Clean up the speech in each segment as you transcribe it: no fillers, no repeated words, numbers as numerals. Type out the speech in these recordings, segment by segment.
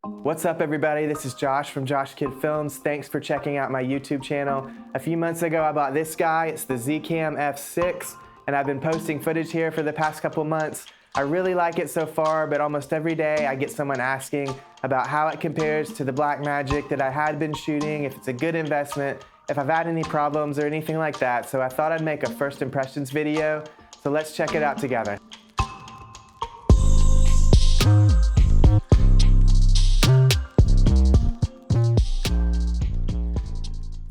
What's up everybody, this is Josh from Josh Kid Films. Thanks for checking out my YouTube channel. A few months ago I bought this guy, it's the Zcam F6, and I've been posting footage here for the past couple months. I really like it so far, but almost every day I get someone asking about how it compares to the Blackmagic that I had been shooting, if it's a good investment, if I've had any problems or anything like that. So I thought I'd make a first impressions video, so let's check it out together.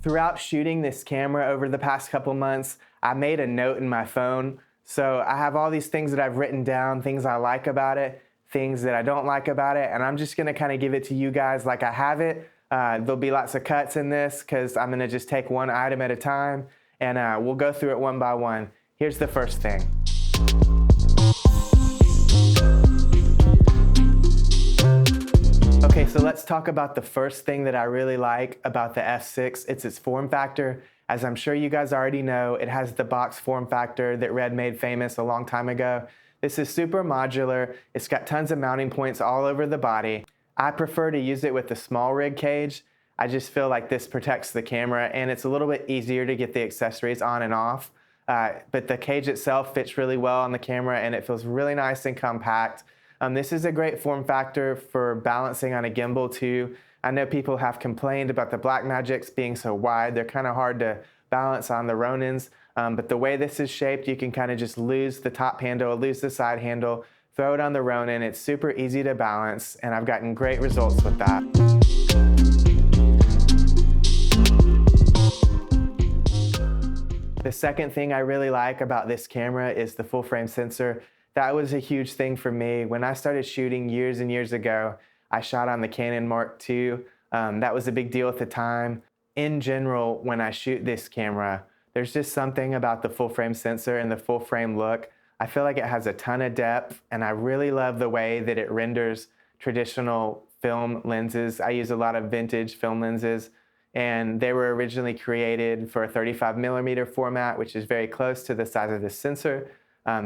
Throughout shooting this camera over the past couple months, I made a note in my phone. So I have all these things that I've written down, things I like about it, things that I don't like about it, and I'm just gonna kind of give it to you guys like I have it. There'll be lots of cuts in this because I'm gonna just take one item at a time, and we'll go through it one by one. Here's the first thing. Okay, so let's talk about the first thing that I really like about the F6. It's its form factor. As I'm sure you guys already know, it has the box form factor that Red made famous a long time ago. This is super modular. It's got tons of mounting points all over the body. I prefer to use it with the small rig cage. I just feel like this protects the camera and it's a little bit easier to get the accessories on and off. But the cage itself fits really well on the camera and it feels really nice and compact. This is a great form factor for balancing on a gimbal too. I know people have complained about the Blackmagics being so wide. They're kind of hard to balance on the Ronins, but the way this is shaped, you can kind of just lose the top handle, lose the side handle, throw it on the Ronin. It's super easy to balance, and I've gotten great results with that. The second thing I really like about this camera is the full frame sensor. That was a huge thing for me. When I started shooting years and years ago, I shot on the Canon Mark II. That was a big deal at the time. In general, when I shoot this camera, there's just something about the full frame sensor and the full frame look. I feel like it has a ton of depth, and I really love the way that it renders traditional film lenses. I use a lot of vintage film lenses, and they were originally created for a 35mm format, which is very close to the size of this sensor.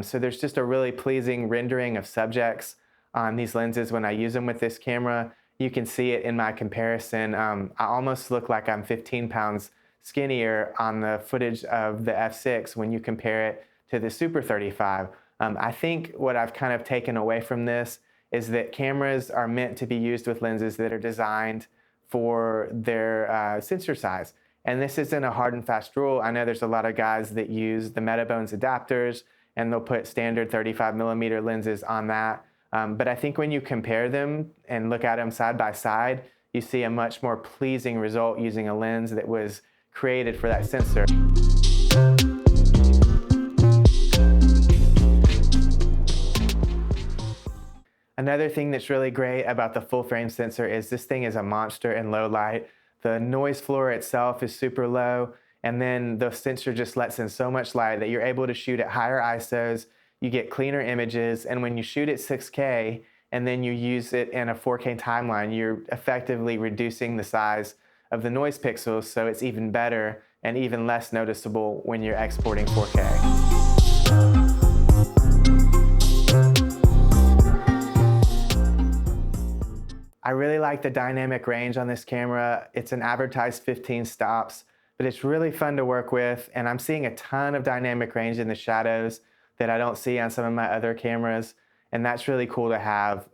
So there's just a really pleasing rendering of subjects on these lenses when I use them with this camera. You can see it in my comparison. I almost look like I'm 15 pounds skinnier on the footage of the F6 when you compare it to the Super 35. I think what I've kind of taken away from this is that cameras are meant to be used with lenses that are designed for their sensor size. And this isn't a hard and fast rule. I know there's a lot of guys that use the Metabones adapters and they'll put standard 35mm lenses on that. But I think when you compare them and look at them side by side, you see a much more pleasing result using a lens that was created for that sensor. Another thing that's really great about the full frame sensor is this thing is a monster in low light. The noise floor itself is super low, and then the sensor just lets in so much light that you're able to shoot at higher ISOs, you get cleaner images, and when you shoot at 6K and then you use it in a 4K timeline, you're effectively reducing the size of the noise pixels, so it's even better and even less noticeable when you're exporting 4K. I really like the dynamic range on this camera. It's an advertised 15 stops, but it's really fun to work with, and I'm seeing a ton of dynamic range in the shadows that I don't see on some of my other cameras, and that's really cool to have.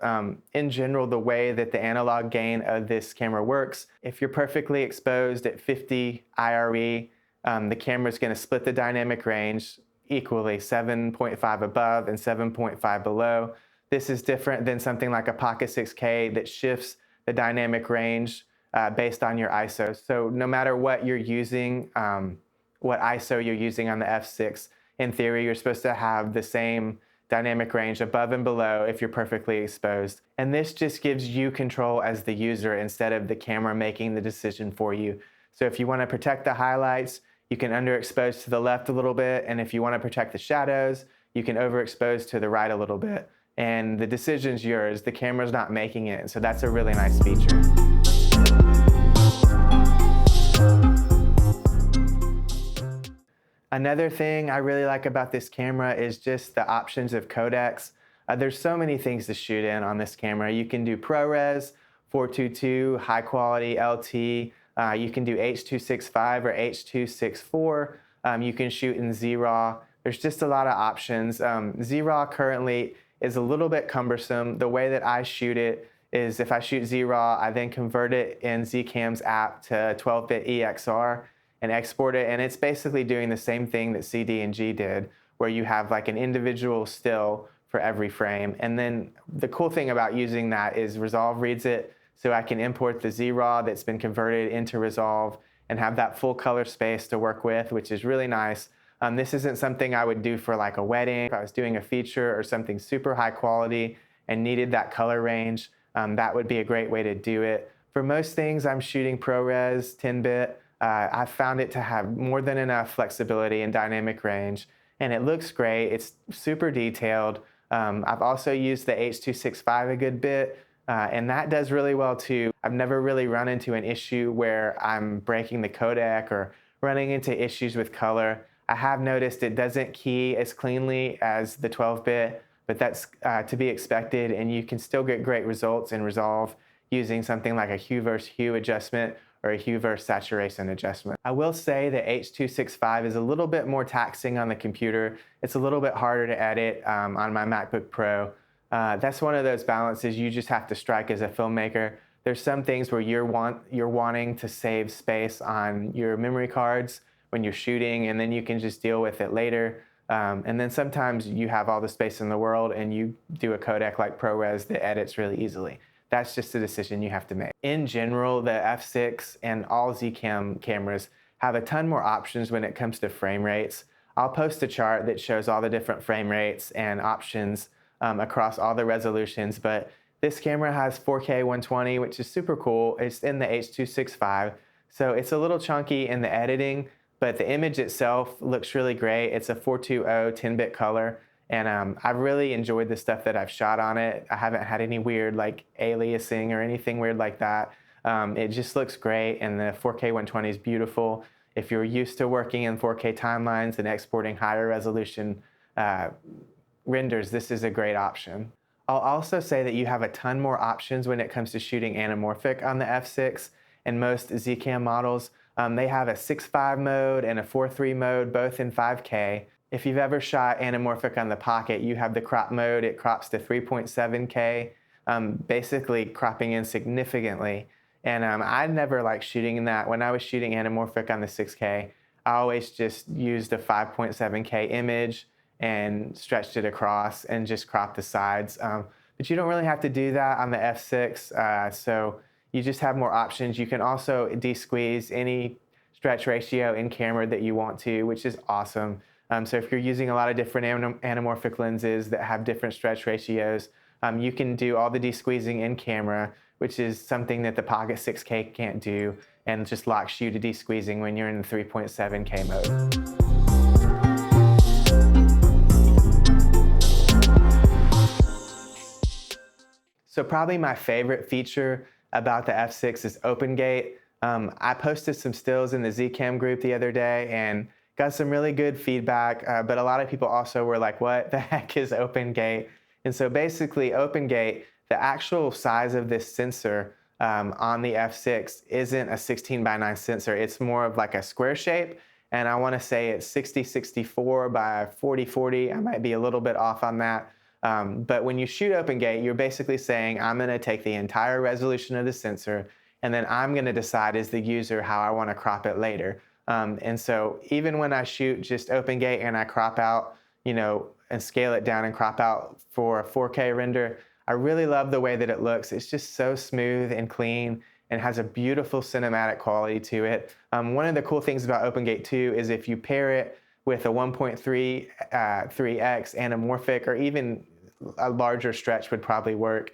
In general, the way that the analog gain of this camera works, if you're perfectly exposed at 50 IRE, the camera's gonna split the dynamic range equally, 7.5 above and 7.5 below. This is different than something like a Pocket 6K that shifts the dynamic range based on your ISO. So no matter what you're using, what ISO you're using on the F6, in theory, you're supposed to have the same dynamic range above and below if you're perfectly exposed. And this just gives you control as the user instead of the camera making the decision for you. So if you want to protect the highlights, you can underexpose to the left a little bit. And if you want to protect the shadows, you can overexpose to the right a little bit. And the decision's yours. The camera's not making it. So that's a really nice feature. Another thing I really like about this camera is just the options of codecs. There's so many things to shoot in on this camera. You can do ProRes, 422, high quality LT. You can do H.265 or H.264. You can shoot in Zraw. There's just a lot of options. Zraw currently is a little bit cumbersome. The way that I shoot it is if I shoot Zraw, I then convert it in Zcam's app to 12-bit EXR and export it. And it's basically doing the same thing that CD and G did, where you have like an individual still for every frame. And then the cool thing about using that is Resolve reads it, so I can import the Zraw that's been converted into Resolve and have that full color space to work with, which is really nice. This isn't something I would do for like a wedding. If I was doing a feature or something super high quality and needed that color range, that would be a great way to do it. For most things, I'm shooting ProRes 10-bit. I've found it to have more than enough flexibility and dynamic range, and it looks great. It's super detailed. I've also used the H.265 a good bit, and that does really well too. I've never really run into an issue where I'm breaking the codec or running into issues with color. I have noticed it doesn't key as cleanly as the 12-bit, but that's to be expected, and you can still get great results in Resolve using something like a hue versus hue adjustment or a hue versus saturation adjustment. I will say that H.265 is a little bit more taxing on the computer. It's a little bit harder to edit on my MacBook Pro. That's one of those balances you just have to strike as a filmmaker. There's some things where you're wanting to save space on your memory cards when you're shooting, and then you can just deal with it later. And then sometimes you have all the space in the world and you do a codec like ProRes that edits really easily. That's just a decision you have to make. In general, the F6 and all Zcam cameras have a ton more options when it comes to frame rates. I'll post a chart that shows all the different frame rates and options across all the resolutions, but this camera has 4K 120, which is super cool. It's in the H.265, so it's a little chunky in the editing, but the image itself looks really great. It's a 420 10-bit color, and I've really enjoyed the stuff that I've shot on it. I haven't had any weird like aliasing or anything weird like that. It just looks great, and the 4K 120 is beautiful. If you're used to working in 4K timelines and exporting higher resolution renders, this is a great option. I'll also say that you have a ton more options when it comes to shooting anamorphic on the F6 and most Zcam models. They have a 6.5 mode and a 4.3 mode, both in 5K. If you've ever shot anamorphic on the Pocket, you have the crop mode. It crops to 3.7K, basically cropping in significantly. And I never liked shooting in that. When I was shooting anamorphic on the 6K, I always just used a 5.7K image and stretched it across and just cropped the sides. But you don't really have to do that on the F6, so you just have more options. You can also de-squeeze any stretch ratio in camera that you want to, which is awesome. So if you're using a lot of different anamorphic lenses that have different stretch ratios, you can do all the de-squeezing in camera, which is something that the Pocket 6K can't do, and just locks you to de-squeezing when you're in the 3.7K mode. So probably my favorite feature about the F6 is OpenGate. I posted some stills in the Zcam group the other day and got some really good feedback, but a lot of people also were like, what the heck is OpenGate? And so basically OpenGate, the actual size of this sensor on the F6 isn't a 16:9 sensor. It's more of like a square shape, and I want to say it's 60/64 by 40/40. I might be a little bit off on that. But when you shoot OpenGate, you're basically saying, I'm going to take the entire resolution of the sensor, and then I'm going to decide as the user how I want to crop it later. And so even when I shoot just OpenGate and I crop out, and scale it down and crop out for a 4K render, I really love the way that it looks. It's just so smooth and clean and has a beautiful cinematic quality to it. One of the cool things about OpenGate 2 is if you pair it with a 1.3x anamorphic, or even a larger stretch would probably work,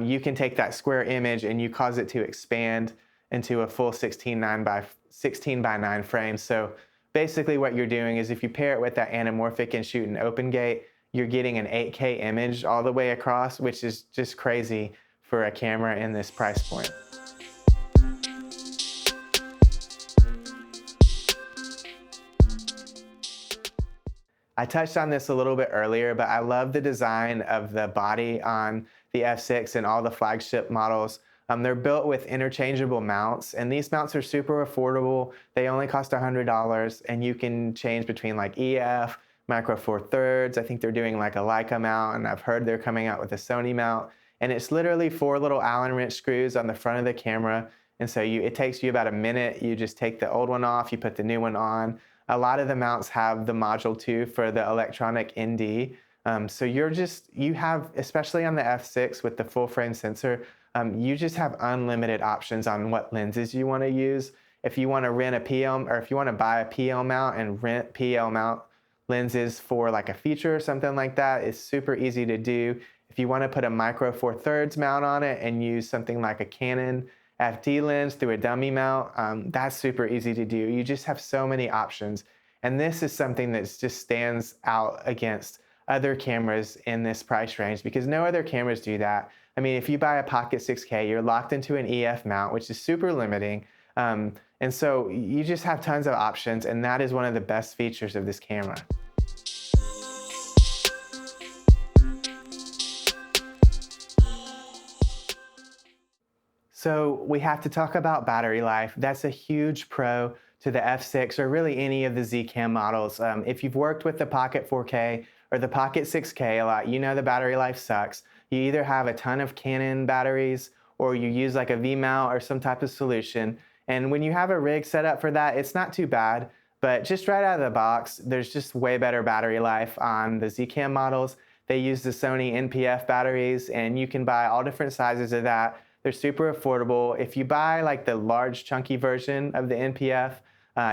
you can take that square image and you cause it to expand into a full 16:9 frames. So basically what you're doing is if you pair it with that anamorphic and shoot an OpenGate, you're getting an 8K image all the way across, which is just crazy for a camera in this price point. I touched on this a little bit earlier, but I love the design of the body on the F6 and all the flagship models. They're built with interchangeable mounts, and these mounts are super affordable. They only cost $100, and you can change between like EF, Micro Four Thirds. I think they're doing like a Leica mount, and I've heard they're coming out with a Sony mount. And it's literally 4 little Allen wrench screws on the front of the camera. And so it takes you about a minute. You just take the old one off, you put the new one on. A lot of the mounts have the module too for the electronic ND. So you have, especially on the F6 with the full frame sensor, you just have unlimited options on what lenses you want to use. If you want to rent a PL, or if you want to buy a PL mount and rent PL mount lenses for like a feature or something like that, it's super easy to do. If you want to put a Micro Four Thirds mount on it and use something like a Canon FD lens through a dummy mount, that's super easy to do. You just have so many options. And this is something that just stands out against other cameras in this price range because no other cameras do that. I mean, if you buy a Pocket 6K, you're locked into an EF mount, which is super limiting. And so you just have tons of options, and that is one of the best features of this camera. So we have to talk about battery life. That's a huge pro to the F6 or really any of the Zcam models. If you've worked with the Pocket 4K or the Pocket 6K a lot, you know the battery life sucks. You either have a ton of Canon batteries or you use like a V-mount or some type of solution. And when you have a rig set up for that, it's not too bad, but just right out of the box, there's just way better battery life on the Zcam models. They use the Sony NP-F batteries, and you can buy all different sizes of that. They're super affordable. If you buy like the large chunky version of the NP-F,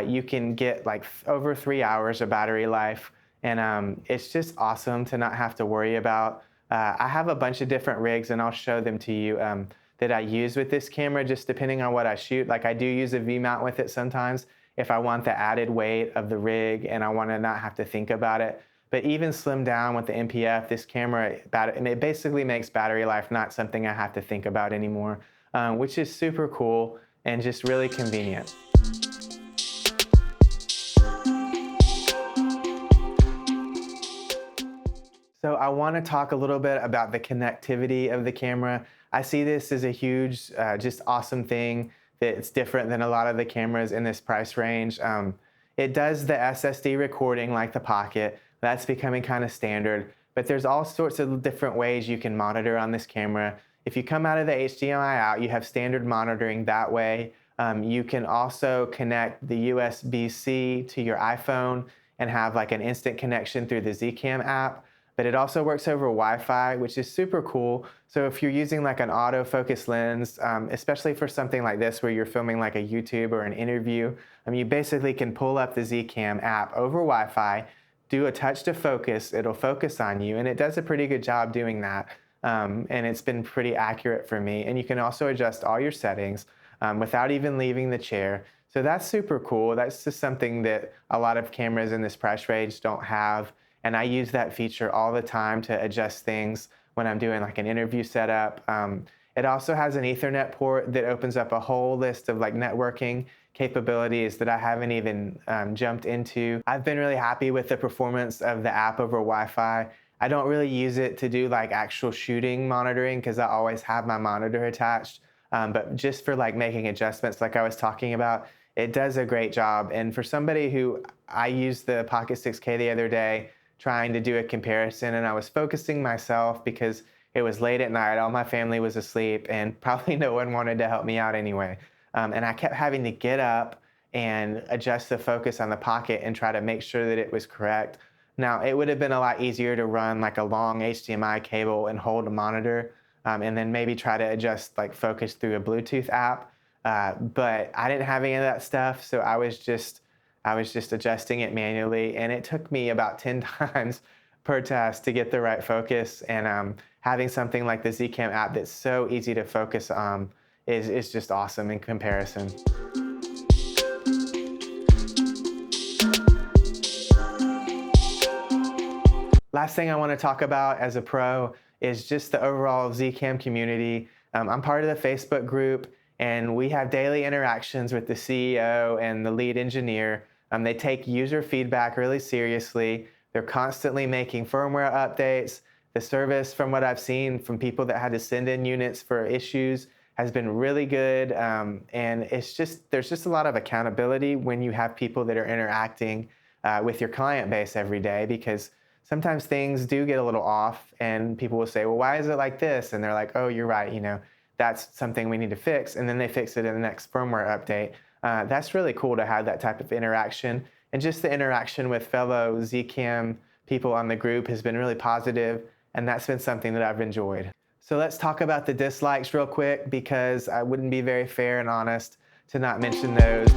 you can get like over 3 hours of battery life. And it's just awesome to not have to worry about. I have a bunch of different rigs, and I'll show them to you that I use with this camera, just depending on what I shoot. Like I do use a V-mount with it sometimes if I want the added weight of the rig and I want to not have to think about it. But even slimmed down with the NP-F, this camera, it basically makes battery life not something I have to think about anymore, which is super cool and just really convenient. So I want to talk a little bit about the connectivity of the camera. I see this as a huge, just awesome thing that's different than a lot of the cameras in this price range. It does the SSD recording like the Pocket. That's becoming kind of standard, but there's all sorts of different ways you can monitor on this camera. If you come out of the HDMI out, you have standard monitoring that way. You can also connect the USB-C to your iPhone and have like an instant connection through the Zcam app, but it also works over Wi-Fi, which is super cool. So if you're using like an autofocus lens, especially for something like this where you're filming like a YouTube or an interview, you basically can pull up the Zcam app over Wi-Fi, do a touch to focus, it'll focus on you, and it does a pretty good job doing that. And it's been pretty accurate for me. And you can also adjust all your settings without even leaving the chair. So that's super cool. That's just something that a lot of cameras in this price range don't have. And I use that feature all the time to adjust things when I'm doing like an interview setup. It also has an Ethernet port that opens up a whole list of like networking capabilities that I haven't even jumped into. I've been really happy with the performance of the app over Wi-Fi. I don't really use it to do like actual shooting monitoring because I always have my monitor attached. But just for like making adjustments like I was talking about, it does a great job. And for somebody who, I used the Pocket 6K the other day trying to do a comparison, and I was focusing myself because it was late at night, all my family was asleep, and probably no one wanted to help me out anyway. And I kept having to get up and adjust the focus on the Pocket and try to make sure that it was correct. Now, it would have been a lot easier to run like a long HDMI cable and hold a monitor, and then maybe try to adjust like focus through a Bluetooth app. But I didn't have any of that stuff, so I was just adjusting it manually, and it took me about 10 times per test to get the right focus. And having something like the Zcam app that's so easy to focus on is just awesome in comparison. Last thing I want to talk about as a pro is just the overall Zcam community. I'm part of the Facebook group, and we have daily interactions with the CEO and the lead engineer. They take user feedback really seriously. They're constantly making firmware updates. The service, from what I've seen from people that had to send in units for issues, has been really good, and there's just a lot of accountability when you have people that are interacting with your client base every day, because sometimes things do get a little off and people will say, well, why is it like this? And they're like, oh, you're right, that's something we need to fix, and then they fix it in the next firmware update. That's really cool to have that type of interaction, and just the interaction with fellow Zcam people on the group has been really positive, and that's been something that I've enjoyed. So let's talk about the dislikes real quick, because I wouldn't be very fair and honest to not mention those.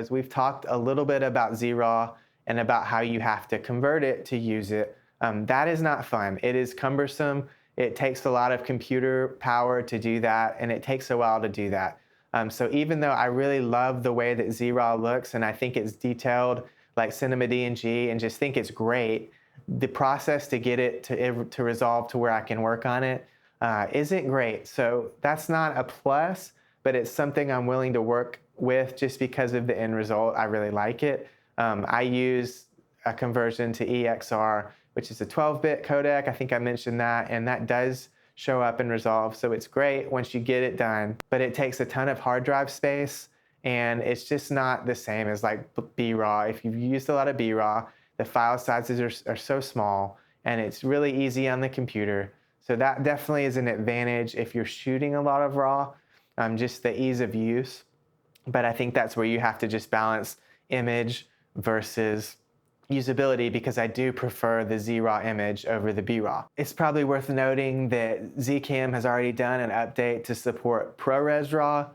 We've talked a little bit about Zraw and about how you have to convert it to use it. That is not fun. It is cumbersome. It takes a lot of computer power to do that, and it takes a while to do that. So even though I really love the way that Zraw looks, and I think it's detailed like Cinema DNG, and just think it's great, the process to get it to resolve to where I can work on it isn't great. So that's not a plus, but it's something I'm willing to work with just because of the end result. I really like it. I use a conversion to EXR, which is a 12-bit codec. I think I mentioned that, and that does show up in Resolve, so it's great once you get it done, but it takes a ton of hard drive space, and it's just not the same as like B-RAW. If you've used a lot of B-RAW, the file sizes are so small, and it's really easy on the computer. So that definitely is an advantage if you're shooting a lot of RAW, just the ease of use. But I think that's where you have to just balance image versus usability, because I do prefer the Zraw image over the B-RAW. It's probably worth noting that Zcam has already done an update to support ProRes RAW,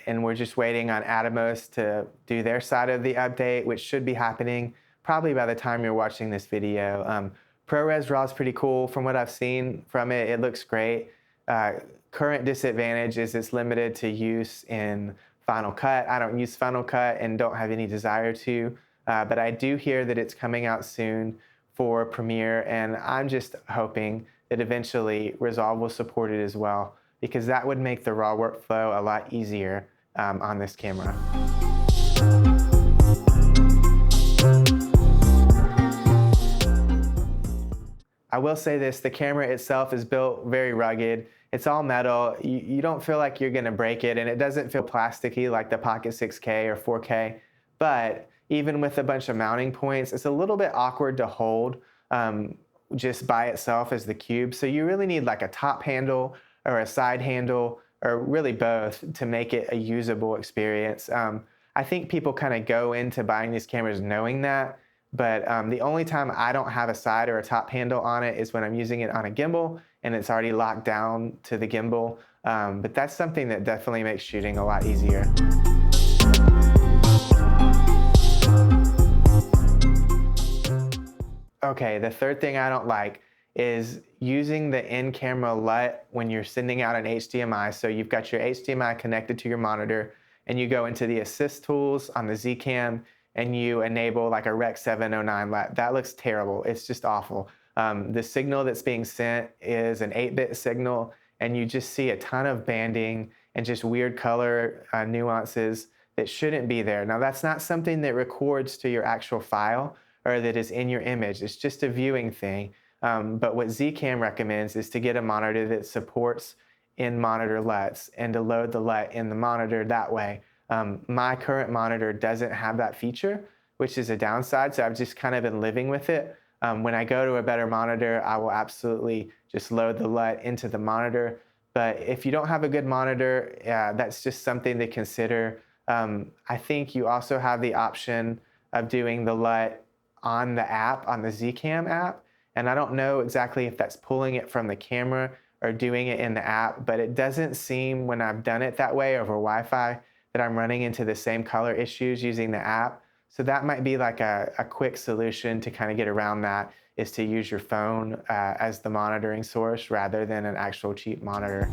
and we're just waiting on Atomos to do their side of the update, which should be happening probably by the time you're watching this video. ProRes RAW is pretty cool. From what I've seen from it, it looks great. Current disadvantage is it's limited to use in Final Cut. I don't use Final Cut and don't have any desire to, but I do hear that it's coming out soon for Premiere, and I'm just hoping that eventually Resolve will support it as well, because that would make the RAW workflow a lot easier on this camera. I will say this, the camera itself is built very rugged. It's all metal. You don't feel like you're gonna break it, and it doesn't feel plasticky like the Pocket 6K or 4K, but even with a bunch of mounting points, it's a little bit awkward to hold just by itself as the cube. So you really need like a top handle or a side handle, or really both, to make it a usable experience. I think people kind of go into buying these cameras knowing that, but the only time I don't have a side or a top handle on it is when I'm using it on a gimbal and it's already locked down to the gimbal. But that's something that definitely makes shooting a lot easier. Okay, the third thing I don't like is using the in-camera LUT when you're sending out an HDMI. So you've got your HDMI connected to your monitor, and you go into the assist tools on the Zcam, and you enable like a Rec 709 LUT. That looks terrible. It's just awful. The signal that's being sent is an 8-bit signal, and you just see a ton of banding and just weird color nuances that shouldn't be there. Now, that's not something that records to your actual file or that is in your image. It's just a viewing thing. But what Zcam recommends is to get a monitor that supports in-monitor LUTs and to load the LUT in the monitor that way. My current monitor doesn't have that feature, which is a downside, so I've just kind of been living with it. When I go to a better monitor, I will absolutely just load the LUT into the monitor. But if you don't have a good monitor, that's just something to consider. I think you also have the option of doing the LUT on the app, on the Zcam app. And I don't know exactly if that's pulling it from the camera or doing it in the app, but it doesn't seem, when I've done it that way over Wi-Fi, that I'm running into the same color issues using the app. So that might be like a quick solution to kind of get around that, is to use your phone as the monitoring source rather than an actual cheap monitor.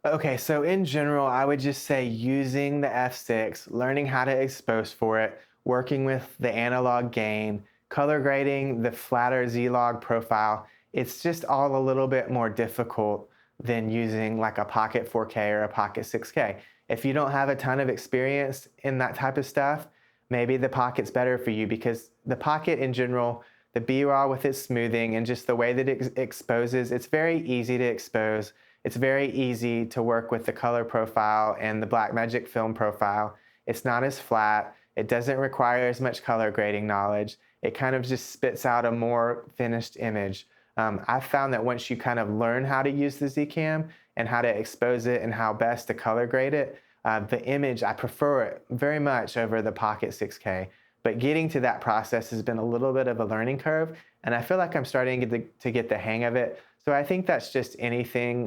Okay, so in general, I would just say using the F6, learning how to expose for it, working with the analog gain, color grading the flatter Z-Log profile, it's just all a little bit more difficult than using like a Pocket 4K or a Pocket 6K. If you don't have a ton of experience in that type of stuff, maybe the Pocket's better for you, because the Pocket in general, the B-Raw with its smoothing and just the way that it exposes, it's very easy to expose. It's very easy to work with the color profile and the Blackmagic film profile. It's not as flat. It doesn't require as much color grading knowledge. It kind of just spits out a more finished image. I've found that once you kind of learn how to use the Zcam and how to expose it and how best to color grade it, the image, I prefer it very much over the Pocket 6K. But getting to that process has been a little bit of a learning curve, and I feel like I'm starting to get the hang of it. So I think that's just anything.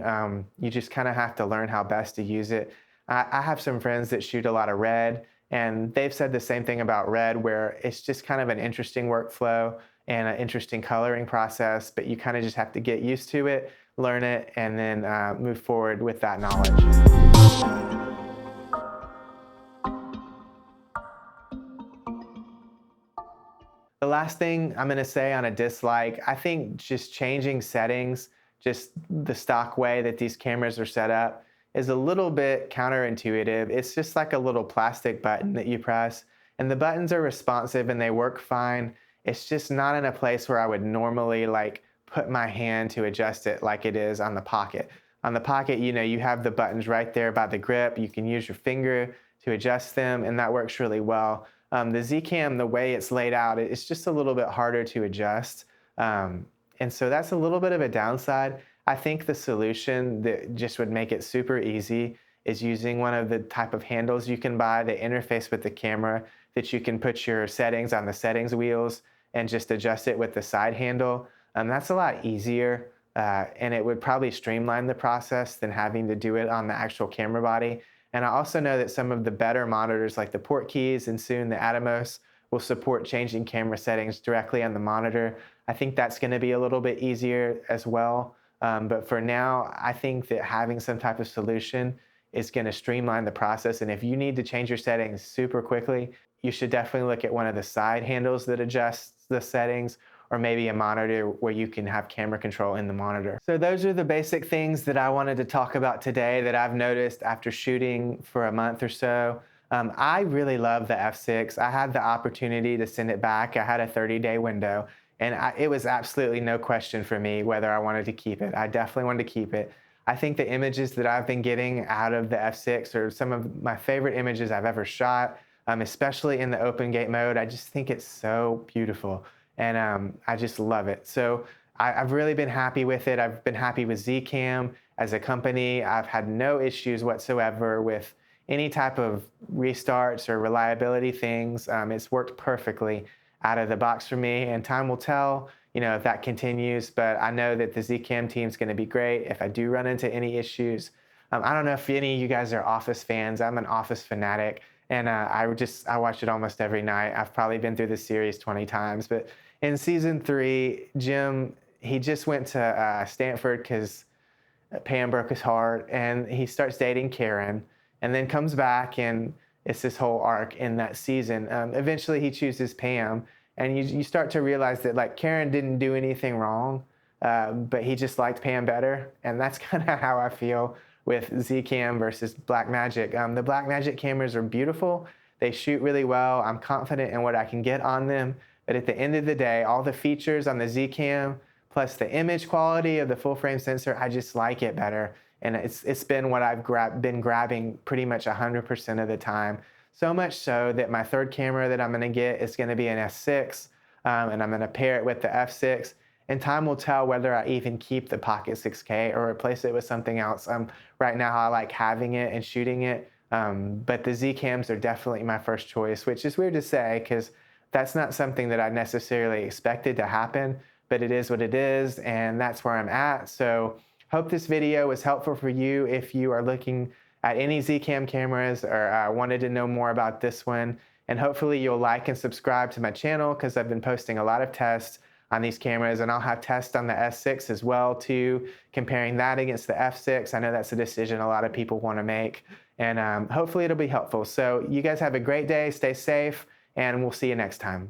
You just kind of have to learn how best to use it. I have some friends that shoot a lot of red, and they've said the same thing about red, where it's just kind of an interesting workflow and an interesting coloring process, but you kind of just have to get used to it, learn it, and then move forward with that knowledge. The last thing I'm gonna say on a dislike, I think just changing settings, just the stock way that these cameras are set up, is a little bit counterintuitive. It's just like a little plastic button that you press, and the buttons are responsive and they work fine. It's just not in a place where I would normally like put my hand to adjust it like it is on the Pocket. On the Pocket, you know, you have the buttons right there by the grip. You can use your finger to adjust them, and that works really well. The Zcam, the way it's laid out, it's just a little bit harder to adjust. And so that's a little bit of a downside. I think the solution that just would make it super easy is using one of the type of handles you can buy that interface with the camera, that you can put your settings on the settings wheels and just adjust it with the side handle. That's a lot easier, and it would probably streamline the process than having to do it on the actual camera body. And I also know that some of the better monitors, like the Portkeys and soon the Atomos, will support changing camera settings directly on the monitor. I think that's going to be a little bit easier as well. But for now, I think that having some type of solution is going to streamline the process. And if you need to change your settings super quickly, you should definitely look at one of the side handles that adjusts the settings, or maybe a monitor where you can have camera control in the monitor. So those are the basic things that I wanted to talk about today that I've noticed after shooting for a month or so. I really love the F6. I had the opportunity to send it back. I had a 30-day window, and it was absolutely no question for me whether I wanted to keep it. I definitely wanted to keep it. I think the images that I've been getting out of the F6 are some of my favorite images I've ever shot, especially in the open gate mode. I just think it's so beautiful. And I just love it. So I've really been happy with it. I've been happy with Zcam as a company. I've had no issues whatsoever with any type of restarts or reliability things. It's worked perfectly out of the box for me, and time will tell, you know, if that continues. But I know that the Zcam team's going to be great if I do run into any issues. I don't know if any of you guys are Office fans. I'm an Office fanatic. And I watch it almost every night. I've probably been through the series 20 times. But in season 3, Jim, he just went to Stanford because Pam broke his heart, and he starts dating Karen, and then comes back, and it's this whole arc in that season. Eventually, he chooses Pam, and you start to realize that like Karen didn't do anything wrong, but he just liked Pam better, and that's kind of how I feel with Zcam versus Blackmagic. The Blackmagic cameras are beautiful. They shoot really well. I'm confident in what I can get on them. But at the end of the day, all the features on the Zcam, plus the image quality of the full frame sensor, I just like it better. And it's been what I've been grabbing pretty much 100% of the time. So much so that my third camera that I'm gonna get is gonna be an S6, and I'm gonna pair it with the F6. And time will tell whether I even keep the Pocket 6K or replace it with something else. Right now, I like having it and shooting it, but the Zcams are definitely my first choice, which is weird to say because that's not something that I necessarily expected to happen, but it is what it is, and that's where I'm at. So hope this video was helpful for you if you are looking at any Zcam cameras or wanted to know more about this one. And hopefully you'll like and subscribe to my channel because I've been posting a lot of tests on these cameras, and I'll have tests on the S6 as well too, comparing that against the F6. I know that's a decision a lot of people want to make, and hopefully it'll be helpful. So you guys have a great day, stay safe, and we'll see you next time.